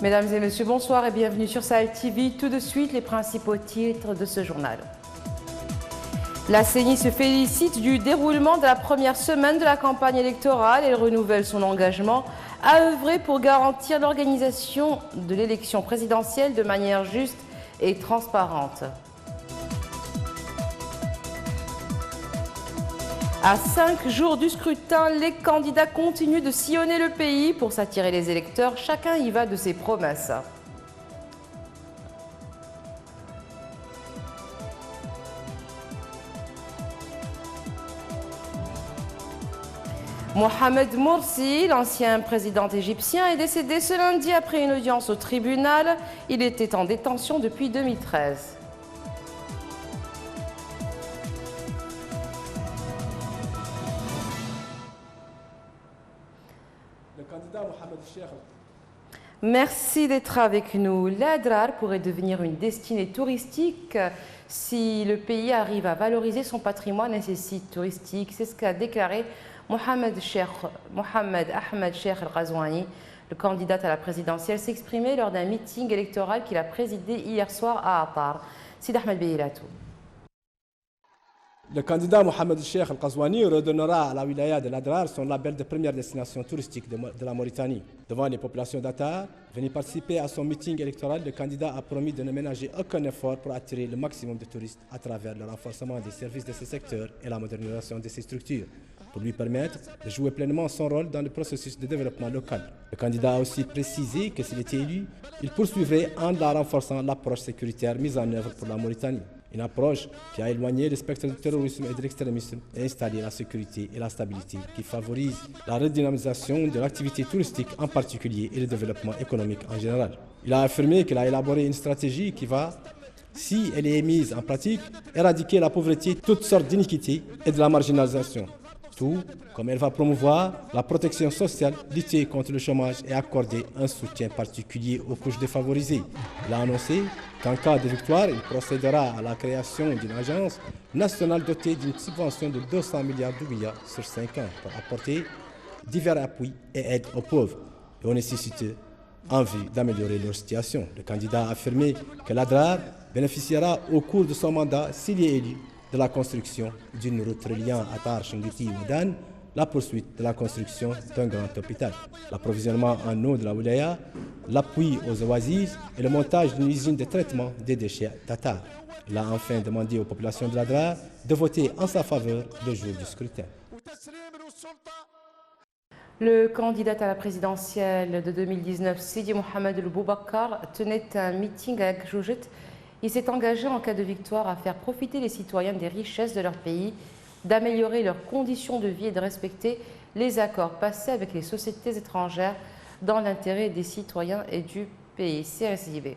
Mesdames et messieurs, bonsoir et bienvenue sur Sahel TV. Tout de suite, les principaux titres de ce journal. La CENI se félicite du déroulement de la première semaine de la campagne électorale et renouvelle son engagement à œuvrer pour garantir l'organisation de l'élection présidentielle de manière juste et transparente. À 5 jours du scrutin, les candidats continuent de sillonner le pays pour s'attirer les électeurs. Chacun y va de ses promesses. Mohamed Morsi, l'ancien président égyptien, est décédé ce lundi après une audience au tribunal. Il était en détention depuis 2013. Merci d'être avec nous. L'Adrar pourrait devenir une destinée touristique si le pays arrive à valoriser son patrimoine et ses sites touristiques. C'est ce qu'a déclaré Mohamed Ahmed Cheikh El-Ghazouani, le candidat à la présidentielle, s'exprimait lors d'un meeting électoral qu'il a présidé hier soir à Attar. Sid Ahmed Beyilatou. Le candidat Mohamed Cheikh El-Ghazouani redonnera à la wilaya de l'Adrar son label de première destination touristique de la Mauritanie. Devant les populations d'Attar, venues participer à son meeting électoral, le candidat a promis de ne ménager aucun effort pour attirer le maximum de touristes à travers le renforcement des services de ce secteur et la modernisation de ses structures, pour lui permettre de jouer pleinement son rôle dans le processus de développement local. Le candidat a aussi précisé que s'il était élu, il poursuivrait en renforçant l'approche sécuritaire mise en œuvre pour la Mauritanie. Une approche qui a éloigné le spectre du terrorisme et de l'extrémisme et installé la sécurité et la stabilité, qui favorise la redynamisation de l'activité touristique en particulier et le développement économique en général. Il a affirmé qu'il a élaboré une stratégie qui va, si elle est mise en pratique, éradiquer la pauvreté, toutes sortes d'iniquités et de la marginalisation. Tout comme elle va promouvoir la protection sociale, lutter contre le chômage et accorder un soutien particulier aux couches défavorisées. Il a annoncé qu'en cas de victoire, il procédera à la création d'une agence nationale dotée d'une subvention de 200 milliards d'ouïas sur 5 ans pour apporter divers appuis et aides aux pauvres et aux nécessiteux en vue d'améliorer leur situation. Le candidat a affirmé que l'Adrar bénéficiera au cours de son mandat, s'il est élu, de la construction d'une route reliant Attar, Chinguiti et Oudan, la poursuite de la construction d'un grand hôpital, l'approvisionnement en eau de la wilaya, l'appui aux oasis et le montage d'une usine de traitement des déchets d'Attar. Il a enfin demandé aux populations de l'Adrar de voter en sa faveur le jour du scrutin. Le candidat à la présidentielle de 2019, Sidi Mohamed El Boubacar, tenait un meeting à Joujit. Il s'est engagé en cas de victoire à faire profiter les citoyens des richesses de leur pays, d'améliorer leurs conditions de vie et de respecter les accords passés avec les sociétés étrangères dans l'intérêt des citoyens et du pays. CSIB.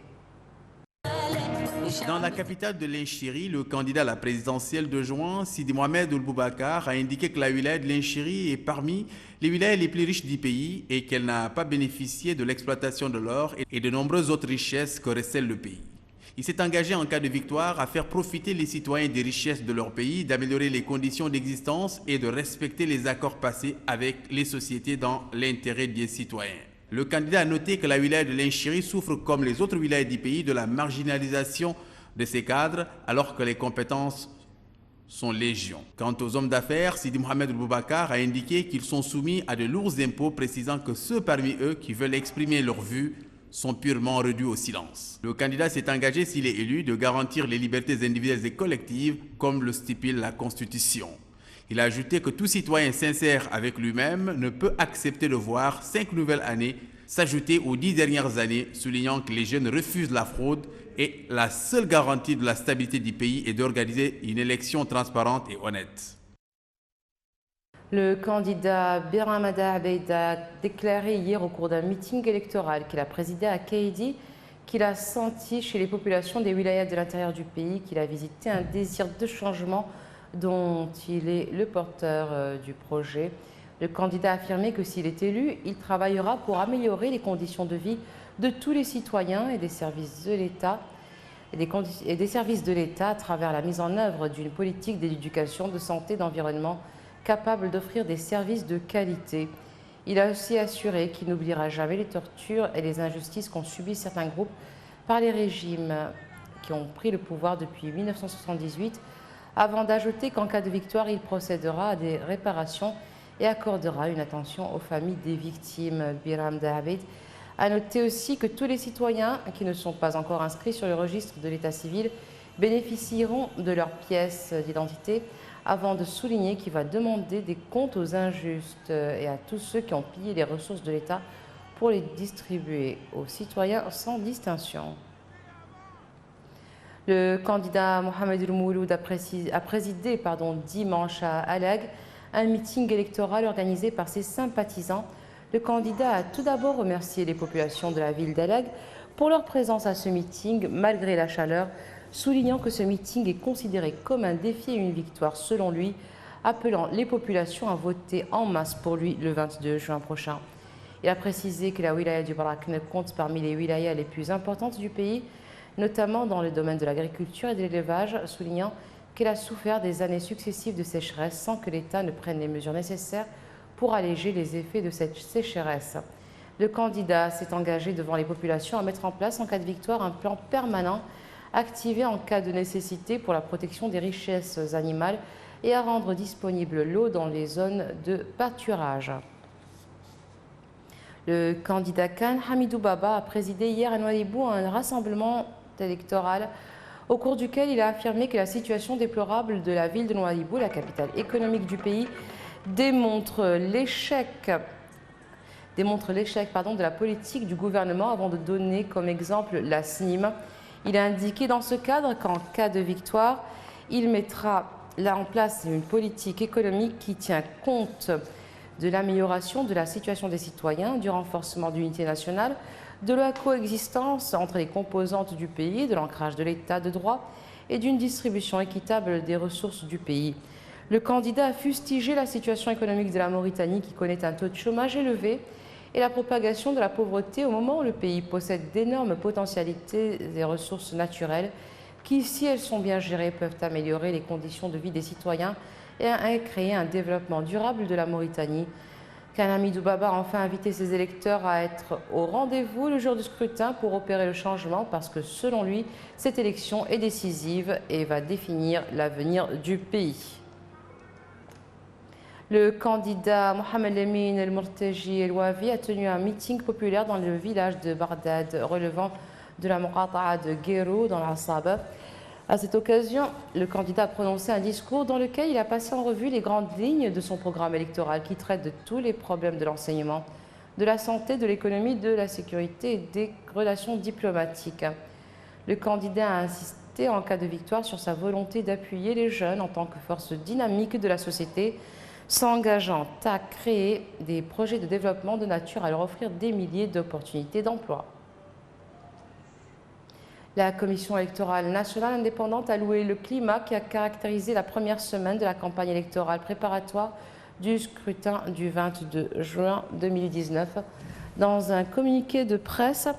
Dans la capitale de l'Inchiri, le candidat à la présidentielle de juin, Sidi Mohamed El Boubacar, a indiqué que la wilaya de l'Inchiri est parmi les wilayas les plus riches du pays et qu'elle n'a pas bénéficié de l'exploitation de l'or et de nombreuses autres richesses que recèle le pays. Il s'est engagé en cas de victoire à faire profiter les citoyens des richesses de leur pays, d'améliorer les conditions d'existence et de respecter les accords passés avec les sociétés dans l'intérêt des citoyens. Le candidat a noté que la wilaya de l'Inchiri souffre comme les autres wilayas du pays de la marginalisation de ses cadres alors que les compétences sont légion. Quant aux hommes d'affaires, Sidi Mohamed El Boubacar a indiqué qu'ils sont soumis à de lourds impôts, précisant que ceux parmi eux qui veulent exprimer leur vue sont purement réduits au silence. Le candidat s'est engagé, s'il est élu, de garantir les libertés individuelles et collectives comme le stipule la Constitution. Il a ajouté que tout citoyen sincère avec lui-même ne peut accepter de voir 5 nouvelles années s'ajouter aux 10 dernières années, soulignant que les jeunes refusent la fraude et la seule garantie de la stabilité du pays est d'organiser une élection transparente et honnête. Le candidat Biramada Abeid a déclaré hier au cours d'un meeting électoral qu'il a présidé à Kaidi qu'il a senti chez les populations des wilayas de l'intérieur du pays, qu'il a visité un désir de changement dont il est le porteur du projet. Le candidat a affirmé que s'il est élu, il travaillera pour améliorer les conditions de vie de tous les citoyens et des services de l'État à travers la mise en œuvre d'une politique d'éducation, de santé, d'environnement capable d'offrir des services de qualité. Il a aussi assuré qu'il n'oubliera jamais les tortures et les injustices qu'ont subies certains groupes par les régimes qui ont pris le pouvoir depuis 1978, avant d'ajouter qu'en cas de victoire, il procédera à des réparations et accordera une attention aux familles des victimes. Biram Dahabed a noté aussi que tous les citoyens qui ne sont pas encore inscrits sur le registre de l'état civil bénéficieront de leur pièce d'identité, avant de souligner qu'il va demander des comptes aux injustes et à tous ceux qui ont pillé les ressources de l'État pour les distribuer aux citoyens sans distinction. Le candidat Mohamed El Mouloud a présidé dimanche à Alag un meeting électoral organisé par ses sympathisants. Le candidat a tout d'abord remercié les populations de la ville d'Alag pour leur présence à ce meeting malgré la chaleur, soulignant que ce meeting est considéré comme un défi et une victoire selon lui, appelant les populations à voter en masse pour lui le 22 juin prochain. Il a précisé que la wilaya du Barakne compte parmi les wilayas les plus importantes du pays, notamment dans le domaine de l'agriculture et de l'élevage, soulignant qu'elle a souffert des années successives de sécheresse sans que l'État ne prenne les mesures nécessaires pour alléger les effets de cette sécheresse. Le candidat s'est engagé devant les populations à mettre en place, en cas de victoire, un plan permanent activé en cas de nécessité pour la protection des richesses animales et à rendre disponible l'eau dans les zones de pâturage. Le candidat Khan Hamidou Baba a présidé hier à Nouadhibou un rassemblement électoral au cours duquel il a affirmé que la situation déplorable de la ville de Nouadhibou, la capitale économique du pays, démontre l'échec de la politique du gouvernement avant de donner comme exemple la SNIM. Il a indiqué dans ce cadre qu'en cas de victoire, il mettra là en place une politique économique qui tient compte de l'amélioration de la situation des citoyens, du renforcement de l'unité nationale, de la coexistence entre les composantes du pays, de l'ancrage de l'état de droit et d'une distribution équitable des ressources du pays. Le candidat a fustigé la situation économique de la Mauritanie qui connaît un taux de chômage élevé et la propagation de la pauvreté au moment où le pays possède d'énormes potentialités des ressources naturelles qui, si elles sont bien gérées, peuvent améliorer les conditions de vie des citoyens et créer un développement durable de la Mauritanie. Khan Hamidou Baba a enfin invité ses électeurs à être au rendez-vous le jour du scrutin pour opérer le changement parce que, selon lui, cette élection est décisive et va définir l'avenir du pays. Le candidat Mohamed Lamine El Morteji El Wavi a tenu un meeting populaire dans le village de Bagdad relevant de la Muqata'a de Guérou dans la Saba. À cette occasion, le candidat a prononcé un discours dans lequel il a passé en revue les grandes lignes de son programme électoral qui traite de tous les problèmes de l'enseignement, de la santé, de l'économie, de la sécurité et des relations diplomatiques. Le candidat a insisté en cas de victoire sur sa volonté d'appuyer les jeunes en tant que force dynamique de la société, s'engageant à créer des projets de développement de nature à leur offrir des milliers d'opportunités d'emploi. La Commission électorale nationale indépendante a loué le climat qui a caractérisé la première semaine de la campagne électorale préparatoire du scrutin du 22 juin 2019. Dans un communiqué de presse,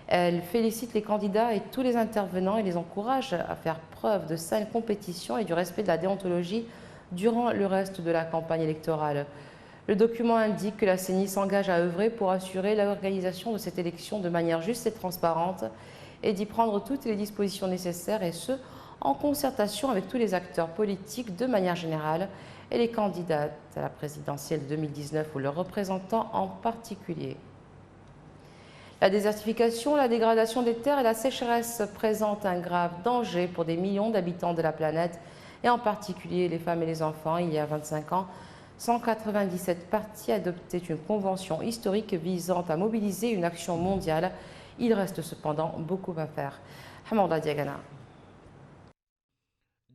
elle félicite les candidats et tous les intervenants et les encourage à faire preuve de saine compétition et du respect de la déontologie durant le reste de la campagne électorale. Le document indique que la CENI s'engage à œuvrer pour assurer l'organisation de cette élection de manière juste et transparente et d'y prendre toutes les dispositions nécessaires, et ce, en concertation avec tous les acteurs politiques de manière générale et les candidats à la présidentielle de 2019 ou leurs représentants en particulier. La désertification, la dégradation des terres et la sécheresse présentent un grave danger pour des millions d'habitants de la planète, et en particulier les femmes et les enfants. Il y a 25 ans, 197 parties adoptaient une convention historique visant à mobiliser une action mondiale. Il reste cependant beaucoup à faire. Hamada Diagana.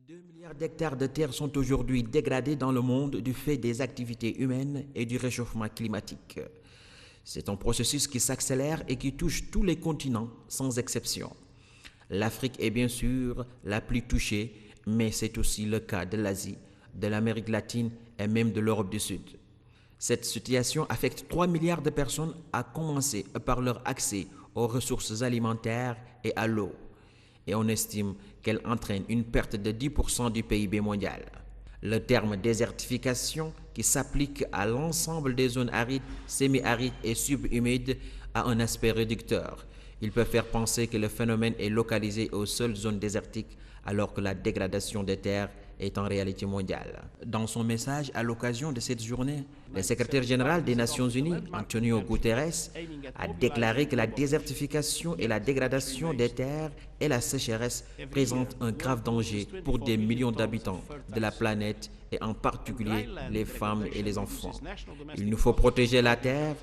2 milliards d'hectares de terres sont aujourd'hui dégradés dans le monde du fait des activités humaines et du réchauffement climatique. C'est un processus qui s'accélère et qui touche tous les continents sans exception. L'Afrique est bien sûr la plus touchée, mais c'est aussi le cas de l'Asie, de l'Amérique latine et même de l'Europe du Sud. Cette situation affecte 3 milliards de personnes, à commencer par leur accès aux ressources alimentaires et à l'eau. Et on estime qu'elle entraîne une perte de 10% du PIB mondial. Le terme désertification, qui s'applique à l'ensemble des zones arides, semi-arides et subhumides, a un aspect réducteur. Il peut faire penser que le phénomène est localisé aux seules zones désertiques, alors que la dégradation des terres est en réalité mondiale. Dans son message à l'occasion de cette journée, le secrétaire général des Nations Unies, Antonio Guterres, a déclaré que la désertification et la dégradation des terres et la sécheresse présentent un grave danger pour des millions d'habitants de la planète et en particulier les femmes et les enfants. Il nous faut protéger la terre,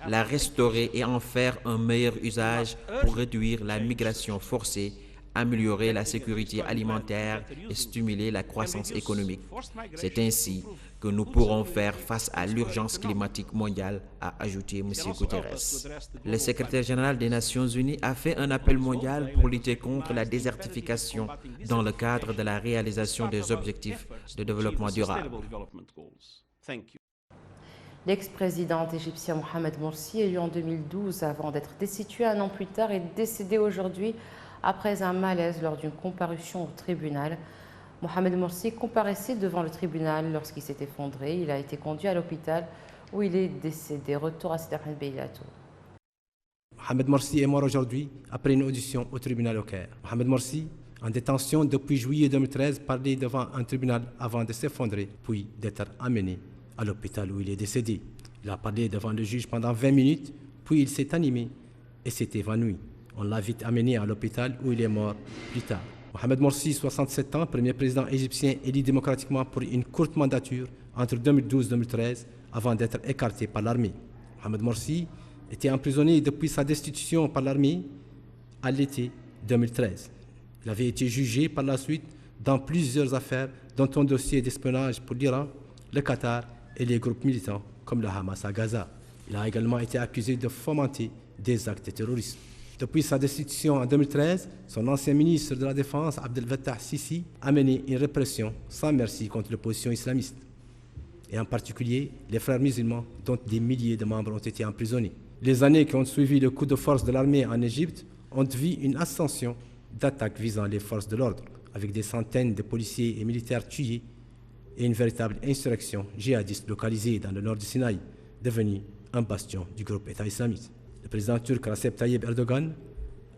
la restaurer et en faire un meilleur usage pour réduire la migration forcée, améliorer la sécurité alimentaire et stimuler la croissance économique. C'est ainsi que nous pourrons faire face à l'urgence climatique mondiale, a ajouté M. Guterres. Le secrétaire général des Nations Unies a fait un appel mondial pour lutter contre la désertification dans le cadre de la réalisation des objectifs de développement durable. L'ex-président égyptien Mohamed Morsi, élu en 2012 avant d'être destitué un an plus tard, est décédé aujourd'hui après un malaise lors d'une comparution au tribunal. Mohamed Morsi comparaissait devant le tribunal lorsqu'il s'est effondré. Il a été conduit à l'hôpital où il est décédé. Retour à Stéphane Beilato. Mohamed Morsi est mort aujourd'hui après une audition au tribunal au Caire. Mohamed Morsi, en détention depuis juillet 2013, parlait devant un tribunal avant de s'effondrer, puis d'être amené à l'hôpital où il est décédé. Il a parlé devant le juge pendant 20 minutes, puis il s'est animé et s'est évanoui. On l'a vite amené à l'hôpital où il est mort plus tard. Mohamed Morsi, 67 ans, premier président égyptien élu démocratiquement pour une courte mandature entre 2012 et 2013 avant d'être écarté par l'armée. Mohamed Morsi était emprisonné depuis sa destitution par l'armée à l'été 2013. Il avait été jugé par la suite dans plusieurs affaires, dont un dossier d'espionnage pour l'Iran, le Qatar et les groupes militants comme le Hamas à Gaza. Il a également été accusé de fomenter des actes terroristes. Depuis sa destitution en 2013, son ancien ministre de la Défense, Abdel Fattah Sisi, a mené une répression sans merci contre l'opposition islamiste, et en particulier les frères musulmans, dont des milliers de membres ont été emprisonnés. Les années qui ont suivi le coup de force de l'armée en Égypte ont vu une ascension d'attaques visant les forces de l'ordre, avec des centaines de policiers et militaires tués et une véritable insurrection djihadiste localisée dans le nord du Sinaï, devenue un bastion du groupe État islamique. Le président turc Recep Tayyip Erdogan,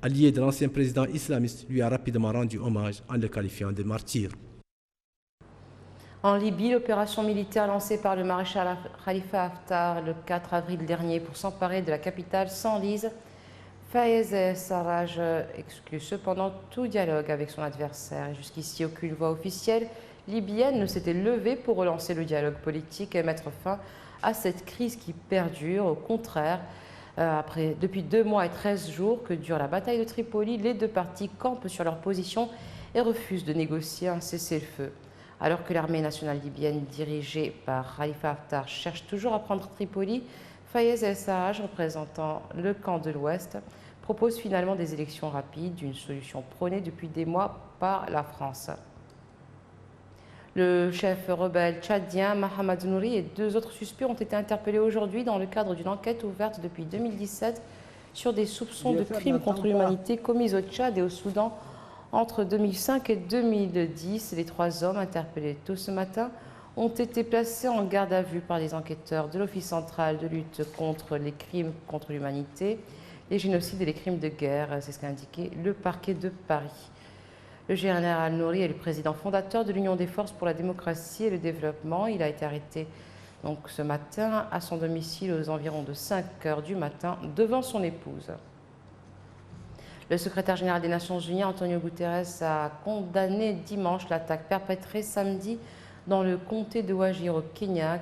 allié de l'ancien président islamiste, lui a rapidement rendu hommage en le qualifiant de martyr. En Libye, l'opération militaire lancée par le maréchal Khalifa Haftar le 4 avril dernier pour s'emparer de la capitale s'enlise. Fayez Sarraj exclut cependant tout dialogue avec son adversaire. Jusqu'ici, aucune voix officielle libyenne ne s'était levée pour relancer le dialogue politique et mettre fin à cette crise qui perdure. Au contraire, depuis 2 mois et 13 jours que dure la bataille de Tripoli, les deux parties campent sur leur position et refusent de négocier un cessez-le-feu. Alors que l'armée nationale libyenne dirigée par Khalifa Haftar cherche toujours à prendre Tripoli, Fayez el-Sarraj, représentant le camp de l'Ouest, propose finalement des élections rapides, une solution prônée depuis des mois par la France. Le chef rebelle tchadien Mahamadou Nouri et 2 autres suspects ont été interpellés aujourd'hui dans le cadre d'une enquête ouverte depuis 2017 sur des soupçons de crimes contre l'humanité commis au Tchad et au Soudan entre 2005 et 2010. Les 3 hommes interpellés tôt ce matin ont été placés en garde à vue par les enquêteurs de l'Office central de lutte contre les crimes contre l'humanité, les génocides et les crimes de guerre. C'est ce qu'a indiqué le parquet de Paris. Le général Nouri est le président fondateur de l'Union des forces pour la démocratie et le développement. Il a été arrêté donc, ce matin à son domicile aux environs de 5 h du matin devant son épouse. Le secrétaire général des Nations Unies, Antonio Guterres, a condamné dimanche l'attaque perpétrée samedi dans le comté de Wajir au Kenya.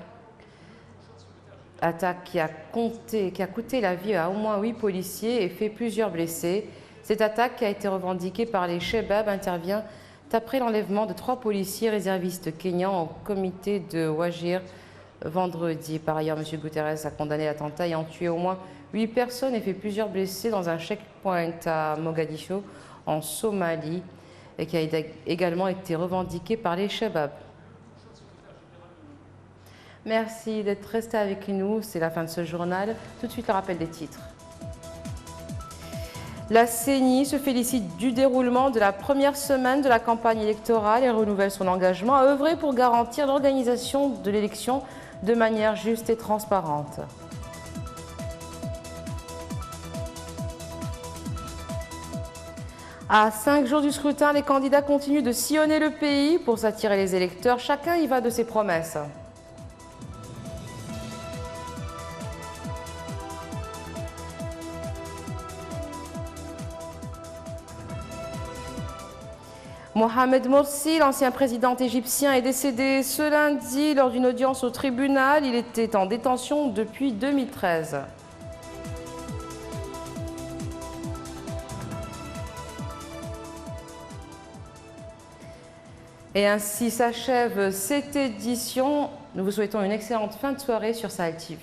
Attaque qui a coûté la vie à au moins 8 policiers et fait plusieurs blessés. Cette attaque, qui a été revendiquée par les Shebab, intervient après l'enlèvement de 3 policiers réservistes kenyans au comité de Wajir vendredi. Par ailleurs, M. Guterres a condamné l'attentat ayant tué au moins 8 personnes et fait plusieurs blessés dans un checkpoint à Mogadiscio, en Somalie, et qui a également été revendiqué par les Shebab. Merci d'être resté avec nous. C'est la fin de ce journal. Tout de suite, le rappel des titres. La CENI se félicite du déroulement de la première semaine de la campagne électorale et renouvelle son engagement à œuvrer pour garantir l'organisation de l'élection de manière juste et transparente. À 5 jours du scrutin, les candidats continuent de sillonner le pays pour s'attirer les électeurs. Chacun y va de ses promesses. Mohamed Morsi, l'ancien président égyptien, est décédé ce lundi lors d'une audience au tribunal. Il était en détention depuis 2013. Et ainsi s'achève cette édition. Nous vous souhaitons une excellente fin de soirée sur Sahel TV.